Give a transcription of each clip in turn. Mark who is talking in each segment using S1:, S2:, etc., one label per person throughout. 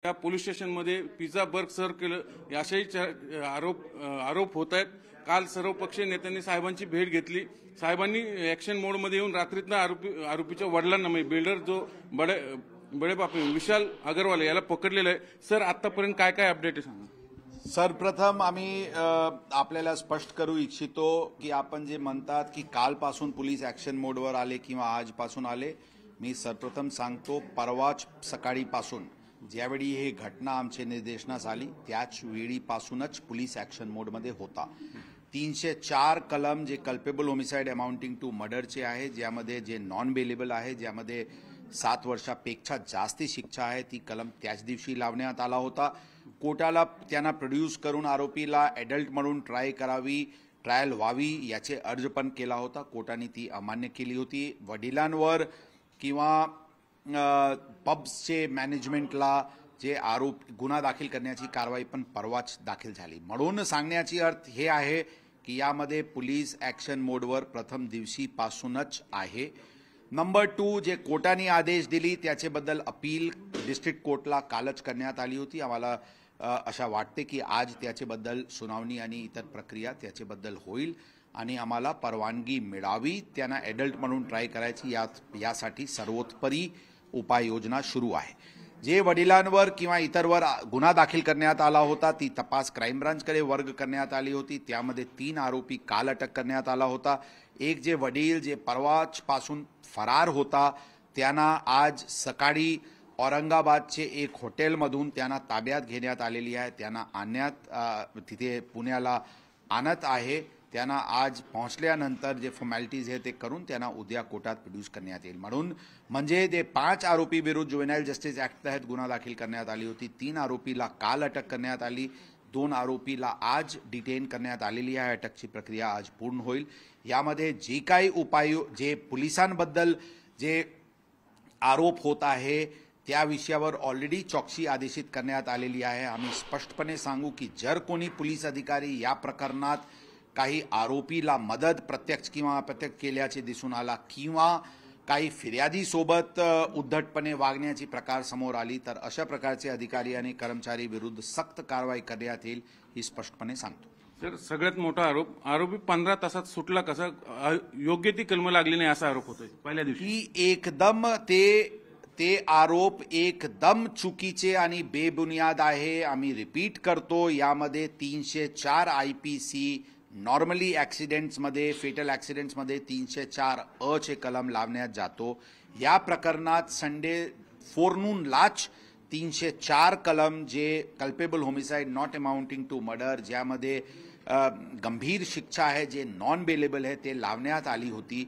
S1: त्या पोलीस स्टेशनमध्ये पिझ्झा बर्ग सर्व केलं अशाही आरोप होत आहेत। काल सर्वपक्षीय नेत्यांनी साहेबांची भेट घेतली। साहेबांनी ऍक्शन मोडमध्ये येऊन रात्रीतनं आरोपीच्या वडिलांना म्हणजे बिल्डर जो बडे बापे विशाल अग्रवाल याला पकडलेलं आहे। सर आतापर्यंत काय काय अपडेट आहे सांगा।
S2: सर्वप्रथम आम्ही आपल्याला स्पष्ट करू इच्छितो की आपण जे म्हणतात की कालपासून पोलीस ऍक्शन मोडवर आले किंवा आजपासून आले, मी सर्वप्रथम सांगतो परवाच सकाळीपासून ज्यावेळी ही घटना आमच्या निर्देशनास आली त्याच वेळीपासूनच पोलीस ऍक्शन मोडमध्ये होता। 304 कलम जे कल्पेबल होमिसाइड अमाउंटिंग टू मर्डरचे आहे, ज्यामध्ये जे नॉन बेलेबल आहे, ज्यामध्ये 7 वर्षापेक्षा जास्ती शिक्षा आहे, ती कलम त्याच दिवशी लावण्यात आला होता। कोर्टाला त्यांना प्रोड्यूस करून आरोपीला ॲडल्ट म्हणून ट्रायल व्हावी याचे अर्ज पण केला होता। कोर्टाने ती अमान्य केली होती। वडिलांवर किंवा पब्सचे मॅनेजमेंटला जे गुन्हा दाखल करण्याची कारवाई पण परवाच दाखल झाली। म्हणून सांगण्याची अर्थ हे आहे की यामध्ये पोलीस ऍक्शन मोडवर प्रथम दिवशीपासूनच आहे। नंबर 2, जे कोर्टाने आदेश दिली त्याच्याबद्दल अपील डिस्ट्रिक्ट कोर्टला कालच करण्यात आली होती। आम्हाला अशा वाटते की आज त्याच्याबद्दल सुनावणी आणि इतर प्रक्रिया त्याच्याबद्दल होईल आणि आम्हाला परवानगी मिळावी, त्यांना ॲडल्ट म्हणून ट्राय करायची यासाठी सर्वोत्तरी उपाययोजना सुरू आहे। जे वडिलांवर किंवा इतरवर गुन्हा दाखल करण्यात आला होता ती तपास क्राईम ब्रांचकडे वर्ग करण्यात आली होती। त्यामध्ये 3 आरोपी काल अटक करण्यात आला होता। एक जे वडील जे परवापासून फरार होता त्यांना आज सकाळी औरंगाबादचे एक हॉटेलमधून त्यांना ताब्यात घेण्यात आलेली आहे। त्यांना तिथे पुण्याला आणत आहे। त्यांना आज पोहोचल्यानंतर जे फॉर्मॅलिटीज आहे ते करून त्यांना उद्या कोर्टात प्रोड्यूस करण्यात येईल। म्हणजे ते 5 आरोपी विरुद्ध जुवेनाइल जस्टिस ऍक्ट तहत गुन्हा दाखल करण्यात आली होती। 3 आरोपीला काल अटक करण्यात आली, 2 आरोपीला आज डिटेन करण्यात आलेली आहे। अटकची प्रक्रिया आज पूर्ण होईल। यामध्ये जे काही जे पोलिसांबद्दल जे आरोप होत आहे त्या विषयावर ऑलरेडी चौकशी आदेशित करण्यात आलेली आहे। आम्ही स्पष्टपणे सांगू की जर कोणी पोलीस अधिकारी या प्रकरणात काही आरोपीला मदत प्रत्यक्ष किंवा अप्रत्यक्ष केल्याचे दिसून आला किंवा काही फिर्यादीसोबत उद्धटपणे वागण्याची प्रकार समोर आली तर अशा प्रकारचे अधिकारी आणि कर्मचारी विरुद्ध सक्त कारवाई करण्यात येईल, ही स्पष्टपणे सांगतो।
S1: सर सगळ्यात मोठा आरोपी 15 तासात सुटला कसा, योग्य ती कलम लागली नाही असा आरोप होतोय पहिल्या दिवशी।
S2: एकदम ते आरोप एकदम चुकीचे आणि बेबुनियाद आहे। आम्ही रिपीट करतो, यामध्ये 304 IPC नॉर्मली ॲक्सिडेंट्समध्ये फेटल ॲक्सिडेंट्समध्ये 304 चे कलम लावण्यात जातो। या प्रकरणात संडे फोरनूनलाच 304 कलम जे culpable homicide not amounting to murder, ज्यामध्ये गंभीर शिक्षा आहे, जे नॉन बेलेबल आहे, ते लावण्यात आली होती।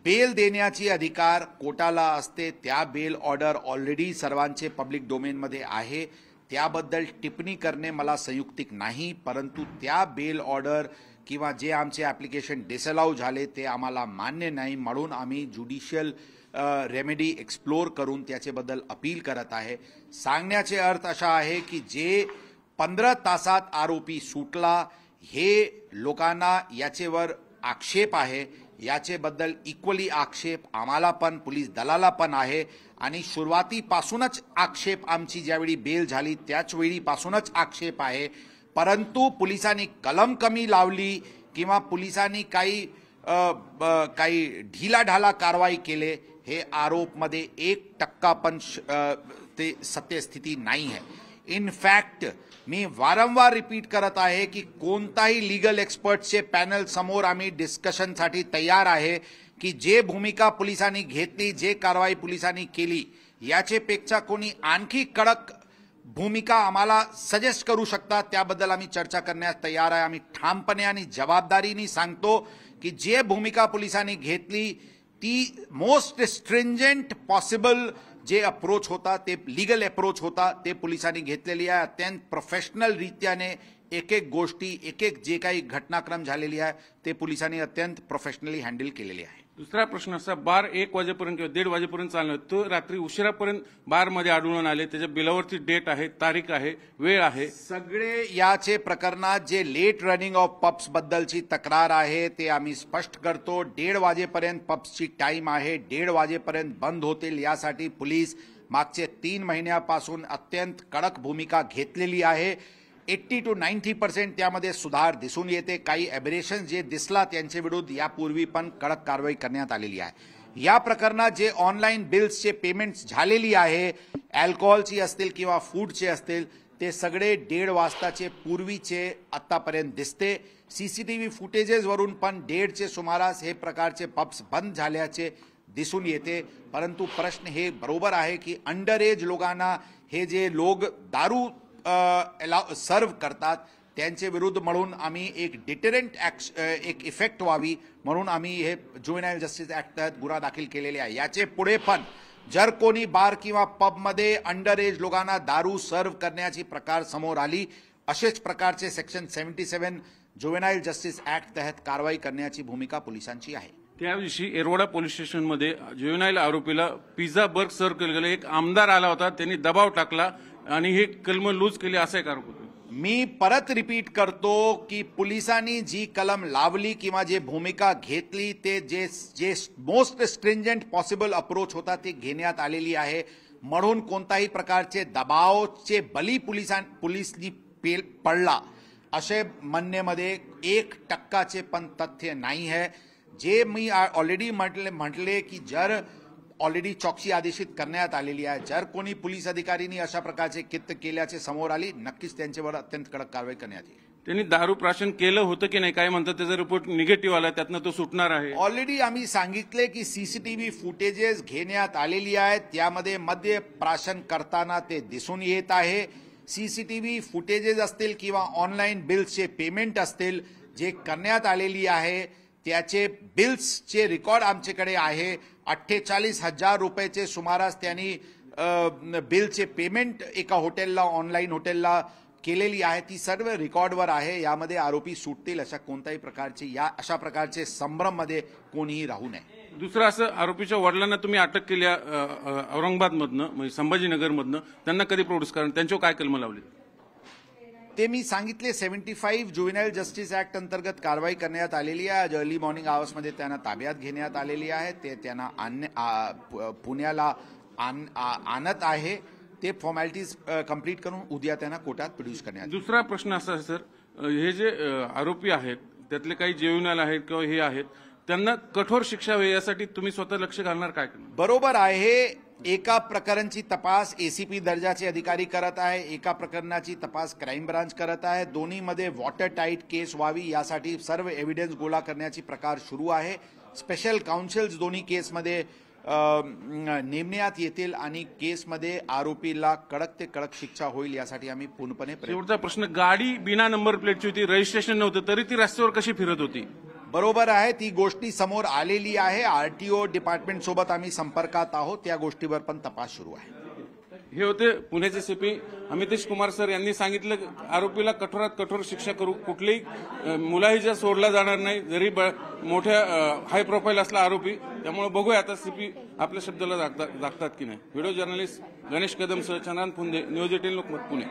S2: बेल देण्याची अधिकार कोर्टाला असते। त्या बेल ऑर्डर ऑलरेडी सर्वांचे पब्लिक डोमेनमध्ये आहे, त्याबद्दल टिप्पणी करणे मला संयुक्तिक नाही। परंतु त्या बेल ऑर्डर किंवा जे आमचे ॲप्लिकेशन डिसअलाउ झाले ते आम्हाला मान्य नाही, म्हणून आम्ही ज्युडिशियल रेमेडी एक्सप्लोर करून त्याच्याबद्दल अपील करत आहे। सांगण्याचे अर्थ असा आहे की जे 15 तासात आरोपी सुटला, हे लोकांना याचेवर आक्षेप आहे, याचेबद्दल इक्वली आक्षेप आम्हाला पण पोलीस दलाला पण आहे आणि सुरुवातीपासूनच आक्षेप आमची ज्यावेळी बेल झाली त्याच वेळीपासूनच आक्षेप आहे। परंतु पोलिसांनी कलम कमी लावली किंवा पोलिसांनी काही ढिलाढाला कारवाई केले, हे आरोपमध्ये 1% पण ते सत्यस्थिती नाही आहे। इनफॅक्ट मी वारंवार रिपीट करत आहे की कोणताही लीगल एक्सपर्ट्सचे पॅनल समोर आम्ही डिस्कशनसाठी तयार आहे की जे भूमिका पोलिसांनी घेतली, जे कारवाई पोलिसांनी केली, याचेपेक्षा कोणी आणखी कडक भूमिका आम्हाला सजेस्ट करू शकतात, त्याबद्दल आम्ही चर्चा करण्यास तयार आहे। आम्ही ठामपणे आणि जबाबदारीने सांगतो की जे भूमिका पोलिसांनी घेतली ती मोस्ट स्ट्रिंजेंट पॉसिबल जे अप्रोच होता, ते लीगल अप्रोच होता, ते पोलिसांनी घेतलेली आहे। अत्यंत प्रोफेशनल रीत्याने एक गोष्टी जे काही घटनाक्रम झालेली आहे ते पोलिसांनी अत्यंत प्रोफेशनली हँडल केलेली आहे।
S1: दुसरा प्रश्न असा, बार 1 वाजेपर्यंत किंवा 1:30 वाजेपर्यंत चालणार, तो रात्री उशिरापर्यंत बारमध्ये आढळून आले, त्याच्या बिलावरची डेट आहे, तारीख आहे, वेळ आहे।
S2: सगळे याचे प्रकरणात जे लेट रनिंग ऑफ पब्स बद्दलची तक्रार आहे ते आम्ही स्पष्ट करतो। 1:30 वाजेपर्यंत पब्सची टाइम आहे, 1:30 वाजेपर्यंत बंद होतील यासाठी पोलीस मागचे 3 महिन्यापासून अत्यंत कडक भूमिका घेतलेली आहे. 80 to 90% त्यामध्ये सुधार दिसून येते. काही एबरेशन जे दिसला त्यांच्या विरुद्ध यापूर्वी पण कडक कारवाई करण्यात आलेली आहे. या प्रकरणात जे ऑनलाईन बिल्सचे पेमेंट्स झालेली आहे, अल्कोहोलची असतील किंवा फूडचे असतील, ते सगळे 1:30 वाजताचे पूर्वीचे आतापर्यंत दिसते. सीसीटीव्ही फुटेजेसवरून पण 1:30चे सुमारास हे प्रकारचे पब्स बंद झाल्याचे दिसून येते. परंतु प्रश्न हे बरोबर आहे की अंडर एज लोकांना हे जे लोक दारू सर्व करतात त्यांचे विरुद्ध म्हणून आम्ही एक डिटरंट एक इफेक्ट व्हावी म्हणून आम्ही हे ज्युव्हेनाइल जस्टिस ऍक्ट तहत गुन्हा दाखल केलेले आहे. याचे पुढे पण जर कोणी बार किंवा पबमध्ये अंडर एज लोकांना दारू सर्व करण्याची प्रकार समोर आली, असेच प्रकारचे सेक्शन 77 ज्युव्हेनाइल जस्टिस ऍक्ट तहत कारवाई करण्याची भूमिका पोलिसांची आहे.
S1: त्या दिवशी येरवडा पोलीस स्टेशनमध्ये ज्युव्हेनाइल आरोपीला पिझ्झा बर्गर सर्व केलं गेलं. एक आमदार आला होता, त्यांनी दबाव टाकला आणि हे कलम लूज केली असं एक आरोप होतो.
S2: मी परत रिपीट करतो की पोलिसांनी जी कलम लावली किंवा जे भूमिका घेतली ते जे मोस्ट स्ट्रिंजंट पॉसिबल अप्रोच होता ते घेण्यात आलेली आहे. म्हणून कोणताही प्रकारचे दबावचे बली पोलिसांनी पडला असे म्हणण्यामध्ये 1% पण तथ्य नाही आहे. जे मी ऑलरेडी म्हटले की जर ऑलरेडी चौकशी आदेशित करण्यात आलेली आहे, जर कोणी पोलीस अधिकाऱ्यांनी अशा प्रकारचे कृत्य केल्याचे समोर आली, नक्कीच त्यांच्यावर अत्यंत कडक कारवाई करण्यात येईल.
S1: त्यांनी दारू प्राशन केलं होतं की नाही काय म्हणतात, त्याचा रिपोर्ट निगेटिव्ह आला, त्यातनं तो सुटणार आहे.
S2: ऑलरेडी आम्ही सांगितले की सीसीटीव्ही फुटेजेस घेण्यात आलेली आहेत, त्यामध्ये मद्य प्राशन करताना ते दिसून येत आहे. सीसीटीव्ही फुटेजेस असतील किंवा ऑनलाईन बिल्सचे पेमेंट असतील जे करण्यात आलेली आहे, त्याचे बिल्सचे रेकॉर्ड आमच्याकडे आहे. 48,000 रुपयाचे सुमारास त्यांनी बिलचे पेमेंट एका हॉटेलला, ऑनलाईन हॉटेलला केलेली आहे. ती सर्व रेकॉर्डवर आहे. यामध्ये आरोपी सुटतील अशा प्रकारचे संभ्रममध्ये कोणीही राहू नये.
S1: दुसरं असं, आरोपीच्या वडिलांना तुम्ही अटक केली औरंगाबादमधनं, म्हणजे संभाजीनगरमधनं, त्यांना कधी प्रोड्यूस करा, त्यांच्यावर काय कलम लावली
S2: ते मी सांगितले. 75 ज्युव्हेनाइल जस्टिस ऍक्ट अंतर्गत कारवाई करण्यात आलेली आहे. आज अर्ली मॉर्निंग आवर्समध्ये त्यांना ताब्यात घेण्यात आलेली आहे. ते त्यांना पुण्याला आणत आहे. ते फॉर्मॅलिटीज कंप्लीट करून उद्या त्यांना कोर्टात प्रोड्यूस करण्यात.
S1: दुसरा प्रश्न असा आहे सर, हे जे आरोपी आहेत त्यातले काही ज्युव्हेनाइल आहेत किंवा हे आहेत, त्यांना कठोर शिक्षा व्हावी यासाठी तुम्ही स्वतः लक्ष घालणार, काय करणार?
S2: बरोबर आहे. एका प्रकरणाची तपास एसीपी दर्जाचे अधिकारी करत आहे, एका प्रकरणाची तपास क्राईम ब्रांच करत आहे. दोन्हीमध्ये वॉटर टाईट केस व्हावी यासाठी सर्व एव्हिडन्स गोळा करण्याची प्रकार सुरू आहे. स्पेशल काउन्सिल्स दोन्ही केसमध्ये नेमण्यात येतील आणि केसमध्ये आरोपीला कडक ते कडक शिक्षा होईल यासाठी आम्ही पूर्णपणे
S1: शेवटचा प्रश्न, गाडी बिना नंबर प्लेटची होती, रजिस्ट्रेशन नव्हतं, तरी ती रस्त्यावर कशी फिरत होती?
S2: बरोबर आहे. ती गोष्टी समोर आलेली आहे. आरटीओ डिपार्टमेंट सोबत आम्ही संपर्कात आहोत. त्या गोष्टीवर पण तपास सुरू आहे.
S1: हे होते पुण्याचे सीपी अमितेश कुमार सर. यांनी सांगितलं आरोपीला कठोरात कठोर शिक्षा करू, कुठलीही मुलाहीजा सोडला जाणार नाही, जरी मोठ्या हाय प्रोफाईल असला आरोपी. त्यामुळे बघूया आता सीपी आपल्या शब्दाला जागतात की नाही. व्हिडिओ जर्नलिस्ट गणेश कदम सह चंद्रान फुंदे, न्यूज 18 लोकमत, पुणे.